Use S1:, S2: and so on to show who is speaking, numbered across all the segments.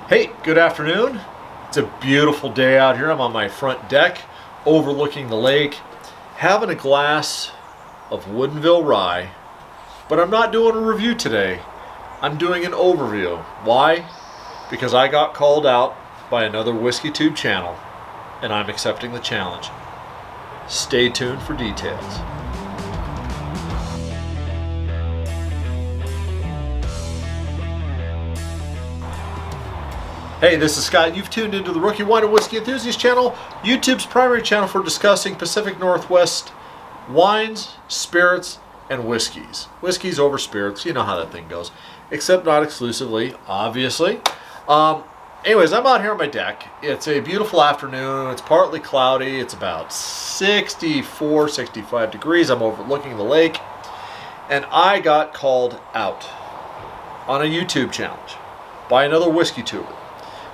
S1: Hey, good afternoon. It's a beautiful day out here. I'm on my front deck overlooking the lake, having a glass of Woodinville rye, but I'm not doing a review today. I'm doing an overview. Why? Because I got called out by another Whiskey Tube channel, and I'm accepting the challenge. Stay tuned for details. Hey, this is Scott. You've tuned into the Rookie Wine and Whiskey Enthusiast channel, YouTube's primary channel for discussing Pacific Northwest wines, spirits, and whiskeys. Whiskeys over spirits, you know how that thing goes. Except not exclusively, obviously. Anyways, I'm out here on my deck. It's a beautiful afternoon. It's partly cloudy. It's about 64, 65 degrees. I'm overlooking the lake. And I got called out on a YouTube challenge by another whiskey tuber.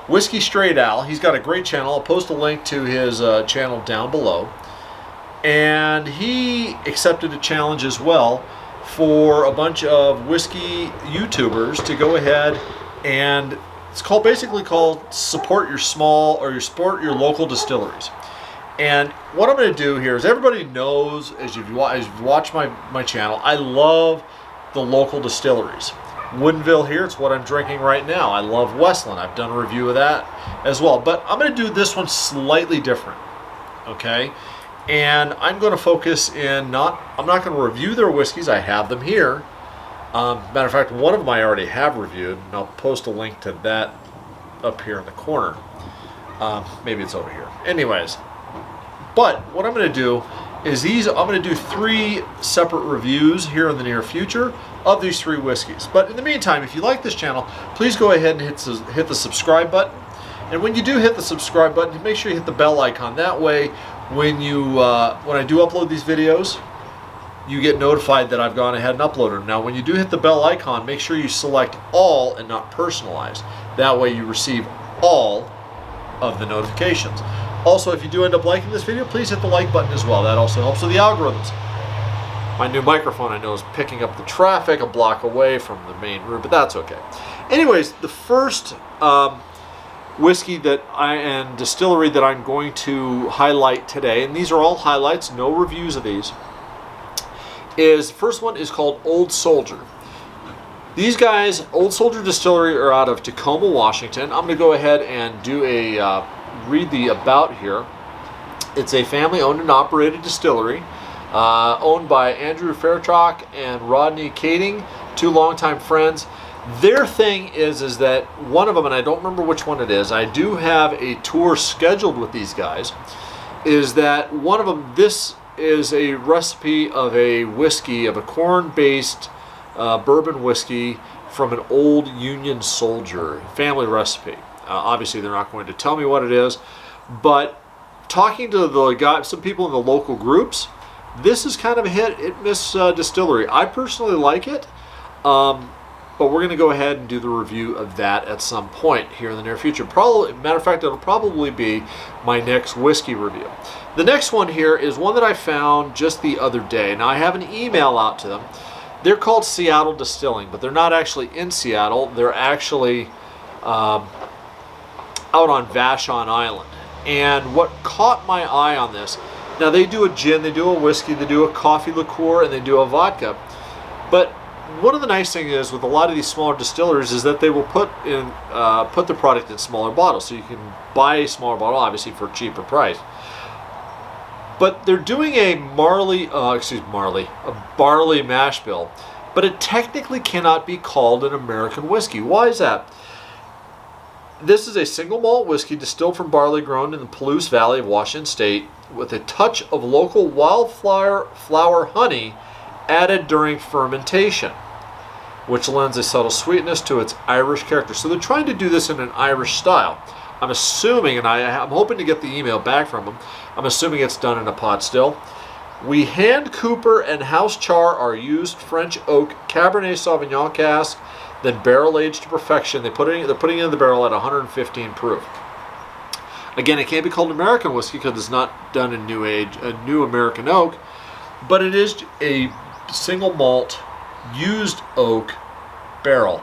S1: Whiskey Straight Al. He's got a great channel. I'll post a link to his channel down below. And he accepted a challenge as well for a bunch of whiskey YouTubers to go ahead and it's basically called support your small or support your local distilleries. And what I'm going to do here is everybody knows, as you've watched my channel, I love the local distilleries. Woodinville here, it's what I'm drinking right now. I love Westland. I've done a review of that as well. But I'm going to do this one slightly different, okay? And I'm going to focus I'm not going to review their whiskeys. I have them here. Matter of fact, one of them I already have reviewed, and I'll post a link to that up here in the corner. Maybe it's over here. Anyways, but what I'm going to do is I'm going to do 3 separate reviews here in the near future of these 3 whiskeys. But in the meantime, if you like this channel, please go ahead and hit the subscribe button. And when you do hit the subscribe button, make sure you hit the bell icon. That way, when I do upload these videos, you get notified that I've gone ahead and uploaded them. Now, when you do hit the bell icon, make sure you select all and not personalized. That way, you receive all of the notifications. Also, if you do end up liking this video, please hit the like button as well. That also helps with the algorithms. My new microphone, I know, is picking up the traffic a block away from the main room, but that's okay. Anyways, the first whiskey and distillery that I'm going to highlight today, and these are all highlights, no reviews of these, first one is called Old Soldier. These guys, Old Soldier Distillery, are out of Tacoma, Washington. I'm going to go ahead and do read the about here. It's a family-owned and operated distillery. Owned by Andrew Fairchalk and Rodney Kading, 2 longtime friends. Their thing is that one of them, and I don't remember which one it is, I do have a tour scheduled with these guys, is that one of them, this is a recipe of a whiskey, of a corn-based bourbon whiskey from an old Union soldier, family recipe. Obviously, they're not going to tell me what it is, but talking to some people in the local groups, this is kind of a hit-miss distillery. I personally like it, but we're going to go ahead and do the review of that at some point here in the near future. Matter of fact, it'll probably be my next whiskey review. The next one here is one that I found just the other day. Now, I have an email out to them. They're called Seattle Distilling, but they're not actually in Seattle. They're actually out on Vashon Island. And what caught my eye on this, now they do a gin, they do a whiskey, they do a coffee liqueur, and they do a vodka. But one of the nice things is with a lot of these smaller distilleries is that they will put the product in smaller bottles, so you can buy a smaller bottle, obviously for a cheaper price. But they're doing a barley mash bill, but it technically cannot be called an American whiskey. Why is that? This is a single malt whiskey distilled from barley grown in the Palouse Valley of Washington State with a touch of local wildflower honey added during fermentation, which lends a subtle sweetness to its Irish character. So they're trying to do this in an Irish style. I'm assuming, and I'm hoping to get the email back from them, I'm assuming it's done in a pot still. We hand cooper and house char our used French oak Cabernet Sauvignon cask, then barrel aged to perfection. They're putting it in the barrel at 115 proof. Again, it can't be called American whiskey because it's not done in new American oak, but it is a single malt used oak barrel.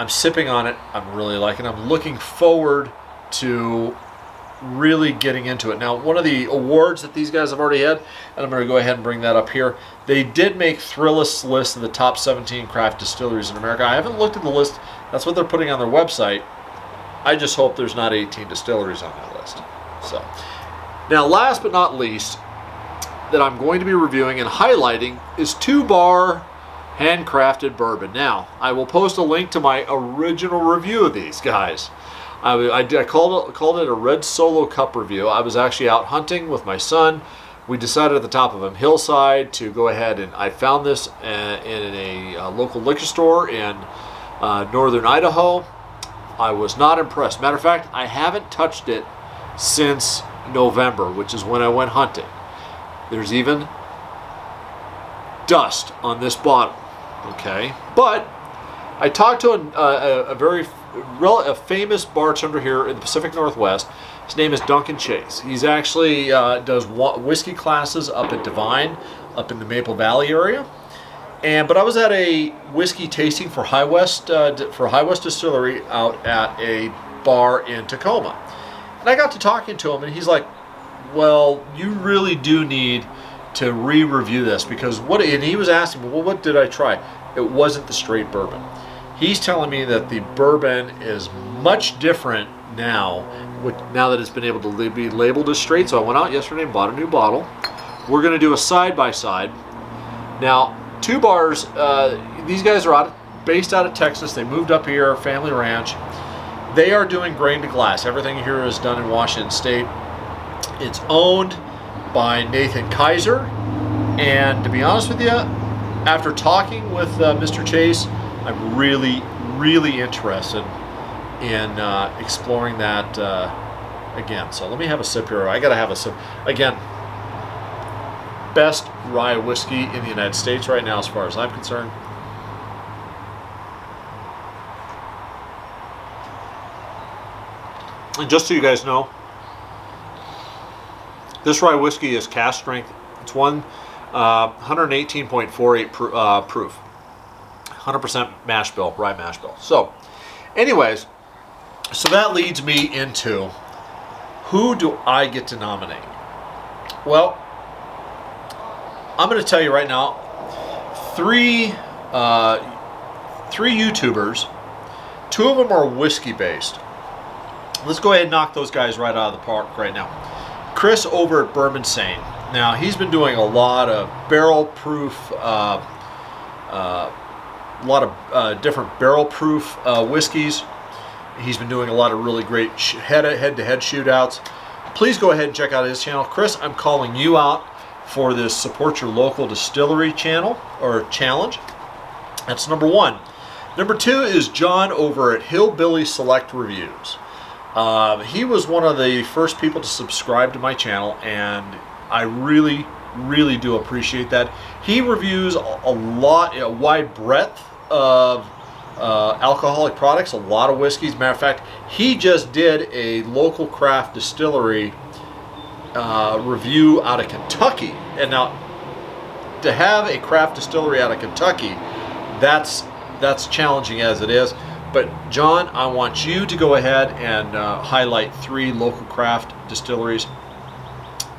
S1: I'm sipping on it. I'm really liking it. I'm looking forward to really getting into it. Now, one of the awards that these guys have already had, and I'm going to go ahead and bring that up here, they did make Thrillist's list of the top 17 craft distilleries in America. I haven't looked at the list. That's what they're putting on their website. I just hope there's not 18 distilleries on that list. So, now last but not least, that I'm going to be reviewing and highlighting is 2 Bar handcrafted bourbon. Now, I will post a link to my original review of these guys. I called it a Red Solo Cup review. I was actually out hunting with my son. We decided at the top of a hillside to go ahead, and I found this in a local liquor store in northern Idaho. I was not impressed. Matter of fact, I haven't touched it since November, which is when I went hunting. There's even dust on this bottle, okay? But I talked to a famous bartender here in the Pacific Northwest. His name is Duncan Chase. He's actually does whiskey classes up at Divine, up in the Maple Valley area. But I was at a whiskey tasting for High West Distillery out at a bar in Tacoma, and I got to talking to him, and he's like, "Well, you really do need to re-review this because what?" And he was asking me, "Well, what did I try?" It wasn't the straight bourbon. He's telling me that the bourbon is much different now that it's been able to be labeled as straight. So I went out yesterday and bought a new bottle. We're going to do a side-by-side. Now, 2 Bars, these guys are based out of Texas. They moved up here, family ranch. They are doing grain to glass. Everything here is done in Washington State. It's owned by Nathan Kaiser. And to be honest with you, after talking with Mr. Chase, I'm really, really interested in exploring that again. So let me have a sip here. I got to have a sip. Again, best rye whiskey in the United States right now as far as I'm concerned. And just so you guys know, this rye whiskey is cask strength. It's 118.48 proof. 100% mash bill, rye mash bill. So, anyways, so that leads me into who do I get to nominate? Well, I'm going to tell you right now, three YouTubers. 2 of them are whiskey based. Let's go ahead and knock those guys right out of the park right now. Chris over at Bourbon Sane. Now, he's been doing a lot of barrel proof, different barrel proof whiskeys. He's been doing a lot of really great head-to-head shootouts. Please go ahead and check out his channel. Chris, I'm calling you out for this Support Your Local Distillery channel or challenge. That's number 1. Number 2 is John over at Hillbilly Select Reviews. He was one of the first people to subscribe to my channel, and I really, really do appreciate that. He reviews a wide breadth of alcoholic products, a lot of whiskeys. Matter of fact, he just did a local craft distillery review out of Kentucky. And now, to have a craft distillery out of Kentucky, that's challenging as it is. But John, I want you to go ahead and highlight 3 local craft distilleries.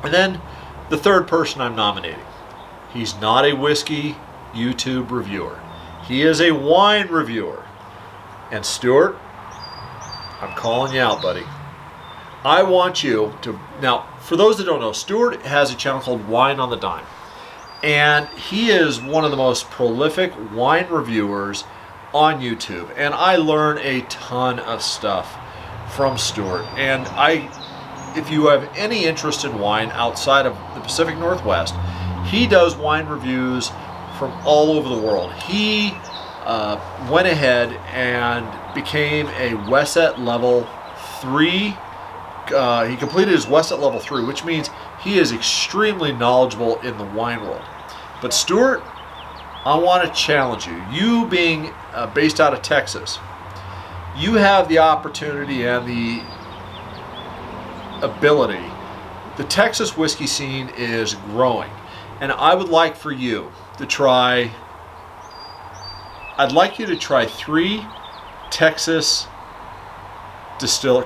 S1: And then the third person I'm nominating. He's not a whiskey YouTube reviewer. He is a wine reviewer. And Stuart, I'm calling you out, buddy. I want you to... Now, for those that don't know, Stuart has a channel called Wine on the Dime. And he is one of the most prolific wine reviewers on YouTube. And I learn a ton of stuff from Stuart. And if you have any interest in wine outside of the Pacific Northwest, he does wine reviews from all over the world. He went ahead and became a WSET Level 3. He completed his WSET Level 3, which means he is extremely knowledgeable in the wine world. But Stuart, I want to challenge you. You being based out of Texas, you have the opportunity and the ability. The Texas whiskey scene is growing, and I would like for you to try. I'd like you to try 3 Texas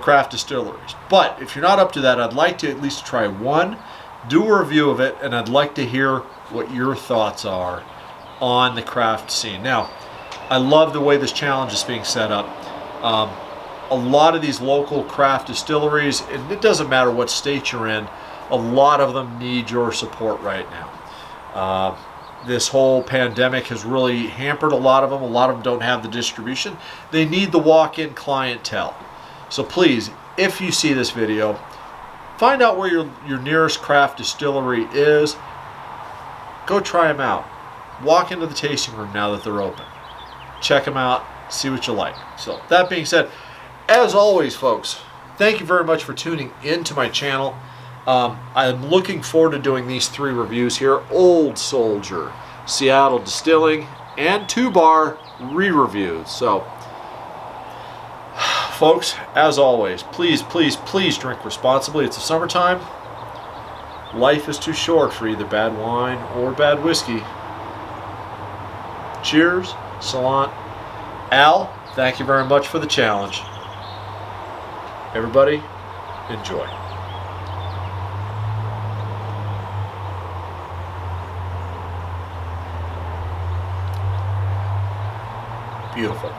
S1: craft distilleries. But if you're not up to that, I'd like to at least try one, do a review of it, and I'd like to hear what your thoughts are on the craft scene. Now, I love the way this challenge is being set up. A lot of these local craft distilleries, and it doesn't matter what state you're in, a lot of them need your support right now. This whole pandemic has really hampered a lot of them. A lot of them don't have the distribution. They need the walk-in clientele. So please, if you see this video, find out where your nearest craft distillery is. Go try them out. Walk into the tasting room now that they're open. Check them out, see what you like. So that being said, as always, folks, thank you very much for tuning into my channel. I'm looking forward to doing these 3 reviews here: Old Soldier, Seattle Distilling, and 2 Bar re-reviews. So, folks, as always, please, please, please drink responsibly. It's the summertime. Life is too short for either bad wine or bad whiskey. Cheers, Salant. Al, thank you very much for the challenge. Everybody, enjoy. Beautiful.